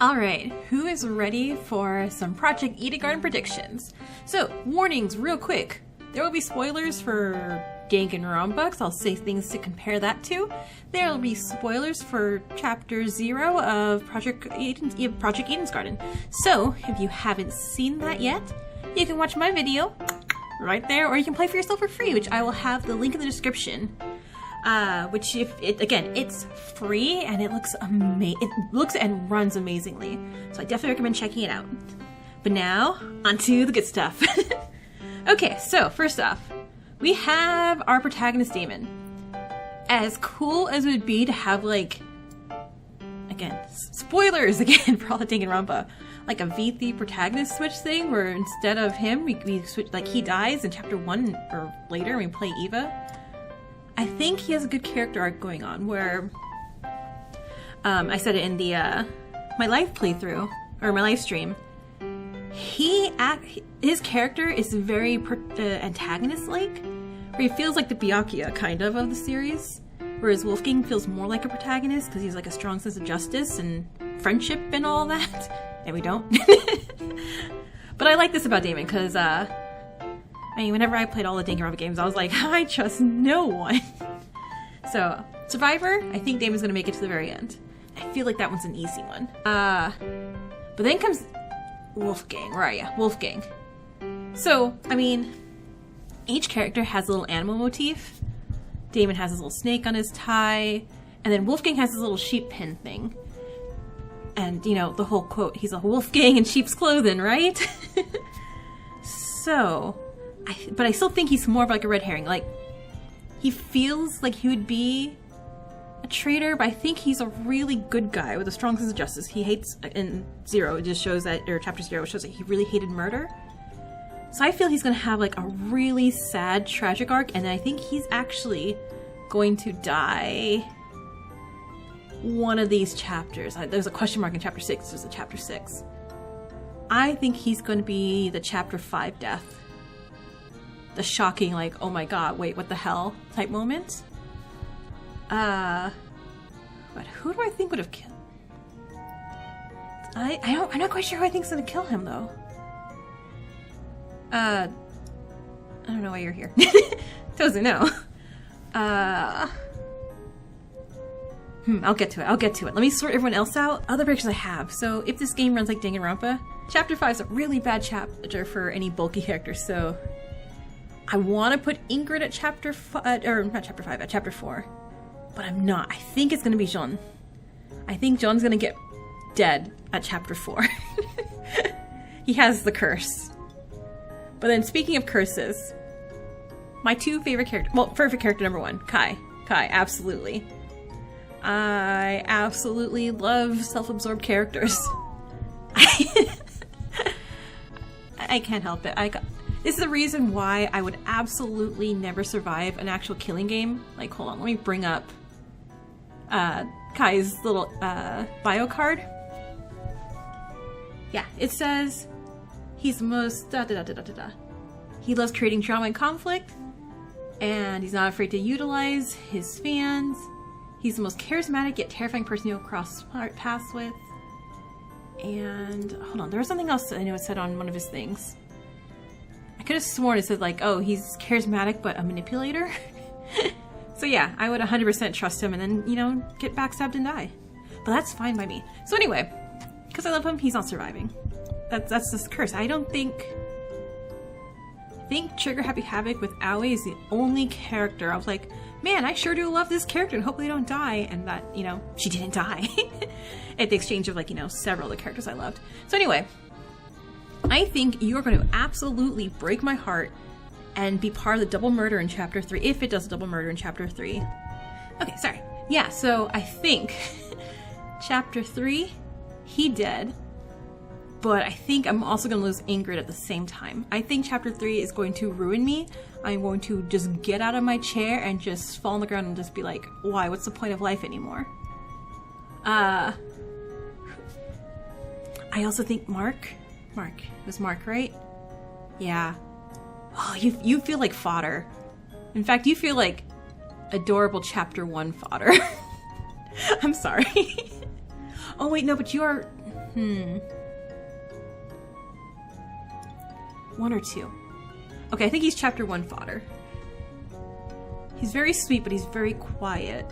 Alright, who is ready for some Project Eden Garden predictions? So, warnings real quick. There will be spoilers for Danganronpa, because I'll say things to compare that to. There will be spoilers for Chapter 0 of Project Eden's Garden. So, if you haven't seen that yet, you can watch my video right there, or you can play for yourself for free, which I will have the link in the description. Which, it's free and it looks it looks and runs amazingly. So I definitely recommend checking it out. But now, onto the good stuff. Okay, so first off, we have our protagonist Damon. As cool as it would be to have, like, again, spoilers again for all the Danganronpa, like a V3 protagonist switch thing where instead of him, we switch, like, he dies in chapter 1 or later and we play Eva. I think he has a good character arc going on where, I said it in the, my live playthrough, or my live stream, his character is very antagonist-like, where he feels like the Byakuya, kind of the series, whereas Wolfgang feels more like a protagonist, because he's like a strong sense of justice and friendship and all that, and we don't. But I like this about Damon, because, I mean, whenever I played all the Danganronpa games, I was like, I trust no one. So, Survivor, I think Damon's gonna make it to the very end. I feel like that one's an easy one. But then comes Wolfgang. Where are you? Wolfgang. So, I mean, each character has a little animal motif. Damon has his little snake on his tie, and then Wolfgang has his little sheep pin thing. And, you know, the whole quote, he's a Wolfgang in sheep's clothing, right? So, but I still think he's more of like a red herring. Like, he feels like he would be a traitor, but I think he's a really good guy with a strong sense of justice. He hates, in Zero, it just shows that, or Chapter 0 shows that he really hated murder. So I feel he's gonna have like a really sad, tragic arc, and I think he's actually going to die one of these chapters. There's a question mark in Chapter 6, there's a Chapter 6. I think he's going to be the Chapter 5 death. The shocking, like, oh my god, wait, what the hell type moment. But who do I think would have killed? I'm not quite sure who I think's gonna kill him though. I don't know why you're here. Doesn't know. I'll get to it. Let me sort everyone else out. Other predictions I have. So if this game runs like Danganronpa, Chapter 5 is a really bad chapter for any bulky character, so I want to put Ingrid at Chapter 5, or not Chapter 5, at Chapter 4. But I'm not. I think it's going to be Jean. I think Jean's going to get dead at Chapter 4. He has the curse. But then speaking of curses, my two favorite characters, well, favorite character number 1, Kai. Kai, absolutely. I absolutely love self-absorbed characters. I can't help it. This is the reason why I would absolutely never survive an actual killing game. Like, hold on, let me bring up Kai's little bio card. Yeah, it says he's the most He loves creating drama and conflict, and he's not afraid to utilize his fans. He's the most charismatic yet terrifying person you'll cross paths with. And hold on, there was something else that I know it said on one of his things. I could have sworn it said, like, oh, he's charismatic but a manipulator. So yeah, I would 100% trust him and then, you know, get backstabbed and die. But that's fine by me. So anyway, because I love him, he's not surviving. That's just a curse. I think Trigger Happy Havoc with Aoi is the only character I was like, man, I sure do love this character and hope they don't die. And that, you know, she didn't die. At the exchange of, like, you know, several of the characters I loved. So anyway, I think you're going to absolutely break my heart and be part of the double murder in Chapter 3, if it does a double murder in Chapter 3. Okay, sorry. Yeah, so I think Chapter 3, he dead, but I think I'm also going to lose Ingrid at the same time. I think Chapter 3 is going to ruin me. I'm going to just get out of my chair and just fall on the ground and just be like, why? What's the point of life anymore? I also think Mark. It was Mark, right? Yeah. Oh, you feel like fodder. In fact, you feel like adorable Chapter 1 fodder. I'm sorry. Oh wait, no, but you are... One or two. Okay, I think he's chapter 1 fodder. He's very sweet, but he's very quiet.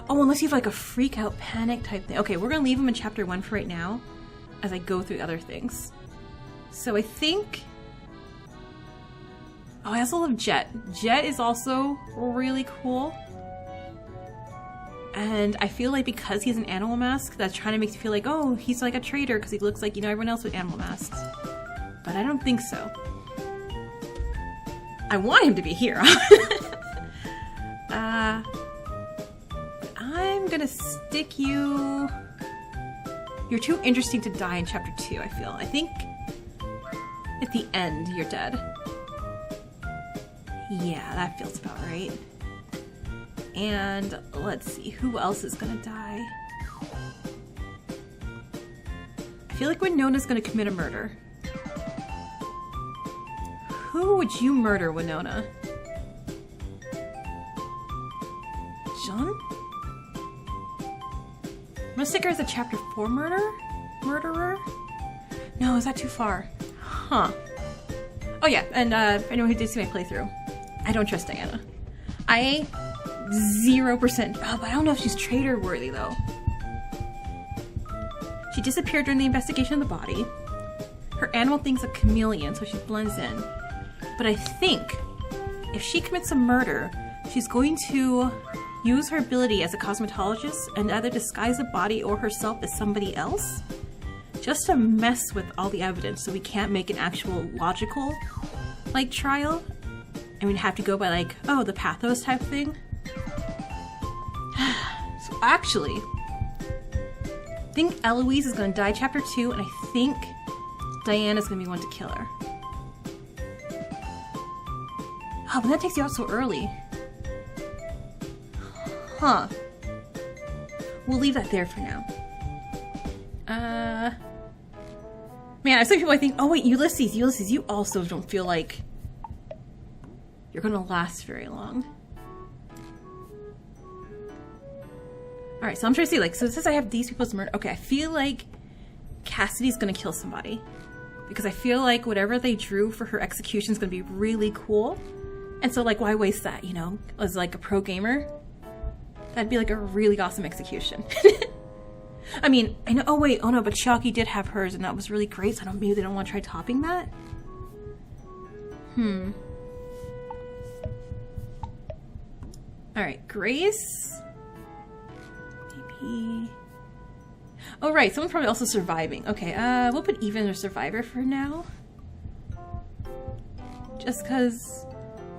Oh, unless you have like a freak out panic type thing. Okay, we're gonna leave him in chapter 1 for right now as I go through other things. So I think... Oh, I also love Jet. Jet is also really cool. And I feel like because he's an animal mask, that's trying to make you feel like, oh, he's like a traitor because he looks like, you know, everyone else with animal masks. But I don't think so. I want him to be here. I'm gonna stick you... You're too interesting to die in chapter 2, I feel. I think at the end, you're dead. Yeah, that feels about right. And let's see, who else is gonna die? I feel like Winona's gonna commit a murder. Who would you murder, Winona? John? I'm gonna stick her as a chapter 4 murderer? No, is that too far? Huh. Oh yeah, and anyone who did see my playthrough, I don't trust Diana. I 0%. Oh, but I don't know if she's traitor worthy though. She disappeared during the investigation of the body. Her animal thing's a chameleon, so she blends in. But I think if she commits a murder, she's going to use her ability as a cosmetologist and either disguise the body or herself as somebody else, just to mess with all the evidence so we can't make an actual logical, like, trial. And we'd have to go by, like, oh, the pathos type thing. So actually, I think Eloise is going to die chapter 2, and I think Diana's going to be one to kill her. Oh, but that takes you out so early. Huh. We'll leave that there for now. Man, I see people I think, oh wait, Ulysses, you also don't feel like you're gonna last very long. Alright, so I'm trying to see, like, so it says I have these people's murder. Okay, I feel like Cassidy's gonna kill somebody. Because I feel like whatever they drew for her execution is gonna be really cool. And so, like, why waste that, you know? As, like, a pro gamer? That'd be, like, a really awesome execution. I mean, I know, oh no, but Shocky did have hers, and that was really great, so maybe they don't want to try topping that? Alright, Grace? Maybe... Oh, right, someone's probably also surviving. Okay, we'll put even or survivor for now. Just because...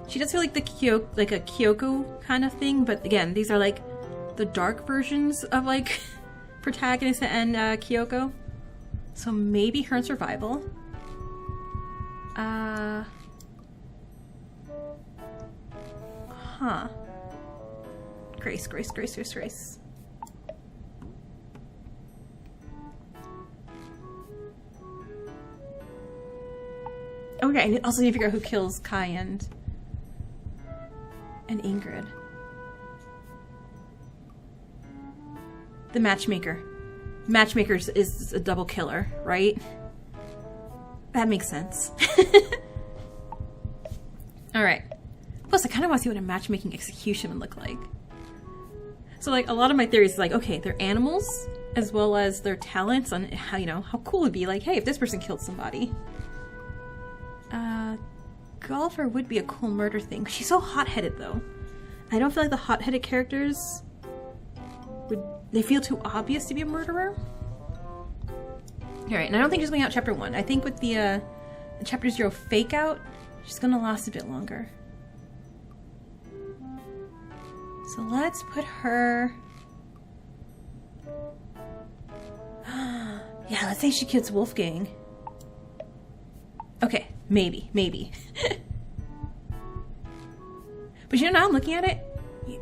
She does feel like a Kyoko kind of thing, but again, these are like the dark versions of like Protagonist and Kyoko. So maybe her in survival. Huh. Grace. Okay, I also need to figure out who kills Kai and Ingrid. The matchmaker. Matchmaker is a double killer, right? That makes sense. Alright. Plus, I kind of want to see what a matchmaking execution would look like. So, like, a lot of my theories is like, okay, they're animals, as well as their talents on how, you know, how cool it would be. Like, hey, if this person killed somebody. Golfer would be a cool murder thing. She's so hot-headed, though. I don't feel like the hot-headed characters they feel too obvious to be a murderer. Alright, and I don't think she's going out chapter 1. I think with the chapter 0 fake out, she's gonna last a bit longer. So let's put her... Yeah, let's say she kills Wolfgang. Okay, maybe. But you know, now I'm looking at it,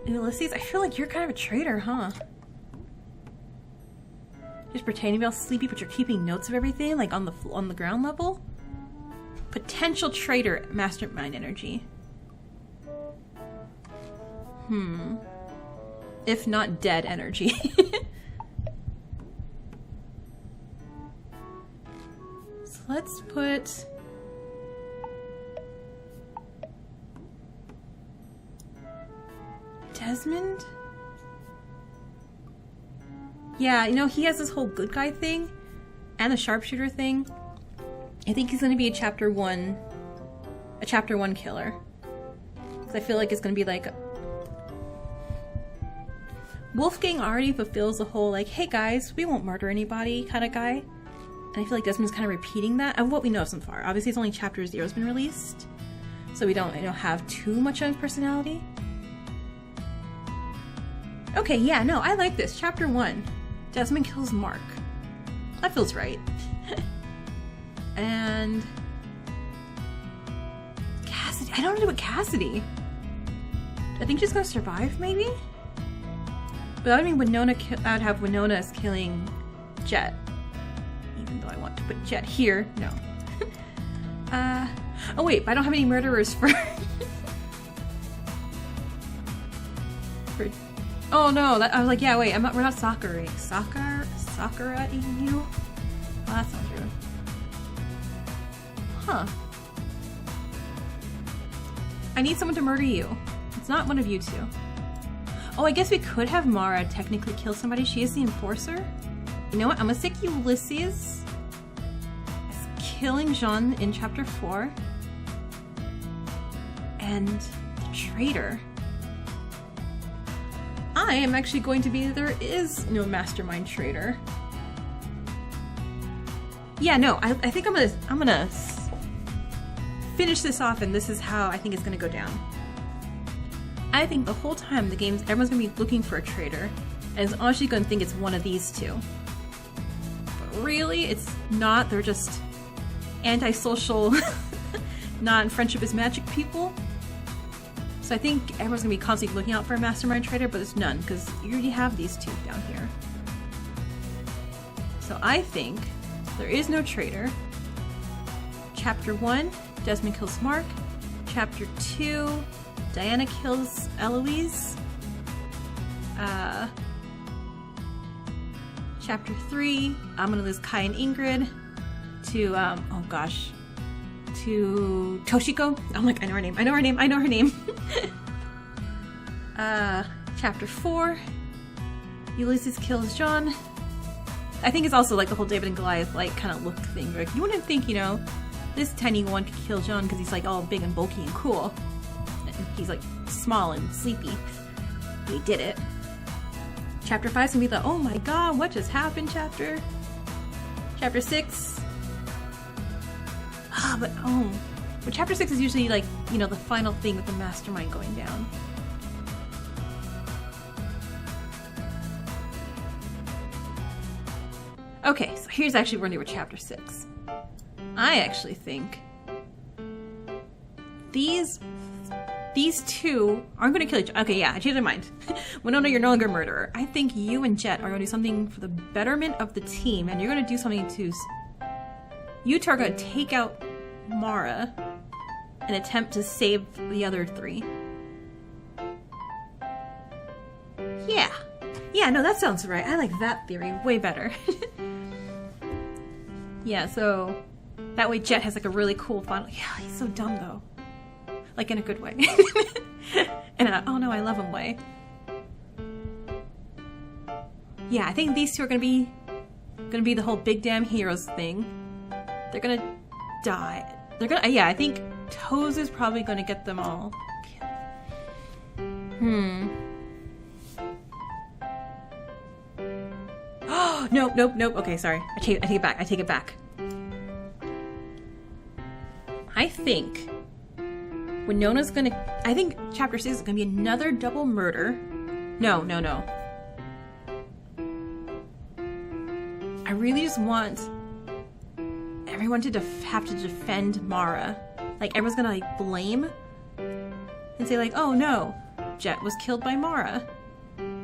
Ulysses, I feel like you're kind of a traitor, huh? Just pretending to be all sleepy, but you're keeping notes of everything, like on the ground level? Potential traitor mastermind energy. If not dead energy. let's put... Desmond? Yeah, you know, he has this whole good guy thing and the sharpshooter thing. I think he's gonna be a chapter one killer. Because I feel like it's gonna be like... Wolfgang already fulfills the whole like, hey guys, we won't murder anybody kind of guy. And I feel like Desmond's kind of repeating that of what we know so far. Obviously, it's only chapter 0 has been released, so we don't, have too much of his personality. Okay, yeah, no, I like this. Chapter 1. Desmond kills Mark. That feels right. And... Cassidy. I don't know what Cassidy. I think she's gonna survive, maybe? But that would mean Winona I'd have Winona as killing Jet. Even though I want to put Jet here. No. Oh wait, but I don't have any murderers for... Oh no, I was like, yeah, wait, we're not Sakura-ing you? Oh, that sounds rude. Huh. I need someone to murder you. It's not one of you two. Oh, I guess we could have Mara technically kill somebody. She is the enforcer. You know what? I'm gonna stick Ulysses as killing Jean in chapter 4. And the traitor. I am actually going to be, there is no Mastermind traitor. Yeah, no, I think I'm gonna finish this off, and this is how I think it's gonna go down. I think the whole time the game's, everyone's gonna be looking for a traitor, and is honestly gonna think it's one of these two. But really, it's not, they're just antisocial, non-friendship is magic people. So I think everyone's gonna be constantly looking out for a Mastermind traitor, but there's none, because you already have these two down here. So I think there is no traitor. Chapter 1, Desmond kills Mark. Chapter 2, Diana kills Eloise. Chapter 3, I'm gonna lose Kai and Ingrid to, oh gosh, to Toshiko. I'm like, I know her name. Chapter 4, Ulysses kills John. I think it's also like the whole David and Goliath like kind of look thing. Like, you wouldn't think, this tiny one could kill John because he's like all big and bulky and cool. And he's like small and sleepy. But he did it. Chapter 5's gonna be the, oh my god, what just happened chapter? Chapter 6. But chapter 6 is usually like, the final thing with the Mastermind going down. Okay, so here's actually what we're gonna do with chapter 6. I actually think these two aren't gonna kill each other. Okay, yeah, I changed my mind. Winona, you're no longer a murderer. I think you and Jet are gonna do something for the betterment of the team, and you're gonna do something to... You two are gonna take out Mara and attempt to save the other 3. Yeah, no, that sounds right. I like that theory way better. Yeah, so that way Jet has like a really cool final... Yeah, he's so dumb though. Like in a good way. And oh no, I love him way. Yeah, I think these two are gonna be the whole big damn heroes thing. They're gonna die. Yeah, I think Toes is probably gonna get them all killed. Nope. Okay, sorry. I take it back. I think Winona's gonna... I think chapter 6 is gonna be another double murder. No. I really just want everyone to have to defend Mara. Like, everyone's gonna, like, blame and say, like, oh no, Jet was killed by Mara.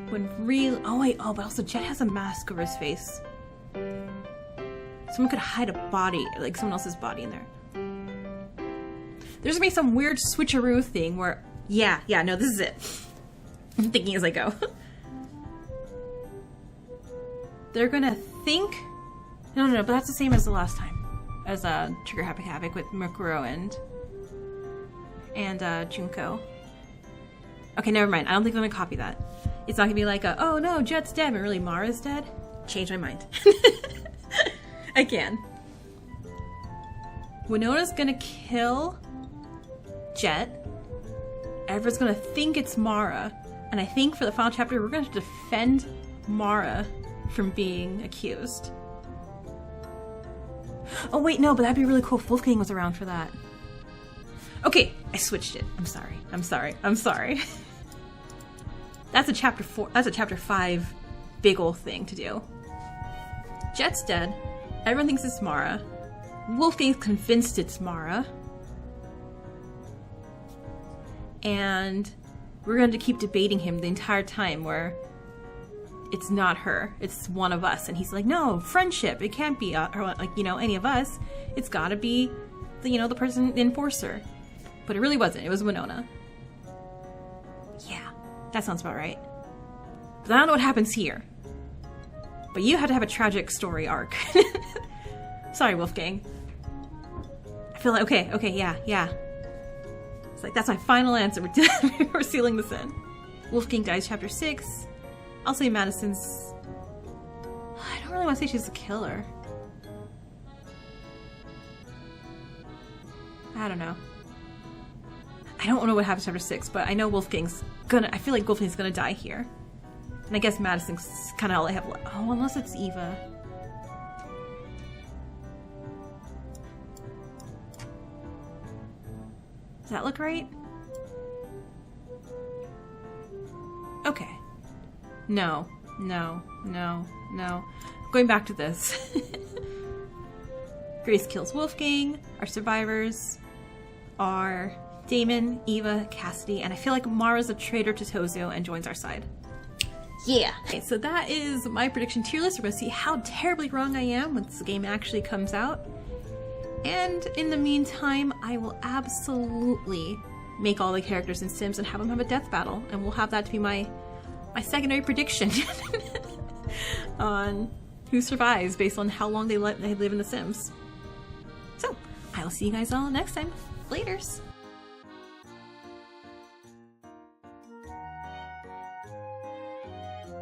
When real... Oh wait, but also Jet has a mask over his face. Someone could hide a body, like someone else's body in there. There's gonna be some weird switcheroo thing where... Yeah, no, this is it. I'm thinking as I go. They're gonna think... No, but that's the same as the last time. as Trigger Happy Havoc with Mukuro and Junko. Okay, never mind. I don't think I'm gonna copy that. It's not gonna be like oh no, Jet's dead, but really Mara's dead. Change my mind. Again. Winona's gonna kill Jet. Everyone's gonna think it's Mara. And I think for the final chapter, we're gonna defend Mara from being accused. Oh wait, no, but that'd be really cool if Wolfgang was around for that. Okay, I switched it. I'm sorry. I'm sorry. I'm sorry. That's a chapter 4. That's a chapter 5 big ol' thing to do. Jet's dead. Everyone thinks it's Mara. Wolfgang's convinced it's Mara. And we're going to keep debating him the entire time where it's not her. It's one of us. And he's like, no, friendship. It can't be, any of us. It's got to be, the person, the enforcer. But it really wasn't. It was Winona. Yeah, that sounds about right. But I don't know what happens here. But you had to have a tragic story arc. Sorry, Wolfgang. I feel like, okay, yeah. It's like, that's my final answer. We're sealing this in. Wolfgang dies chapter 6. I'll say Madison's... I don't really want to say she's the killer. I don't know. I don't know what happens chapter 6, but I know Wolfgang's gonna... I feel like Wolfgang's gonna die here. And I guess Madison's kind of all I have left. Oh, unless it's Eva. Does that look right? Okay. No. Going back to this. Grace kills Wolfgang. Our survivors are Damon, Eva, Cassidy, and I feel like Mara's a traitor to Tozo and joins our side. Yeah. Okay, so that is my prediction tier list. We're going to see how terribly wrong I am when this game actually comes out. And in the meantime, I will absolutely make all the characters in Sims and have them have a death battle. And we'll have that to be my secondary prediction on who survives based on how long they live in The Sims. So, I will see you guys all next time. Laters!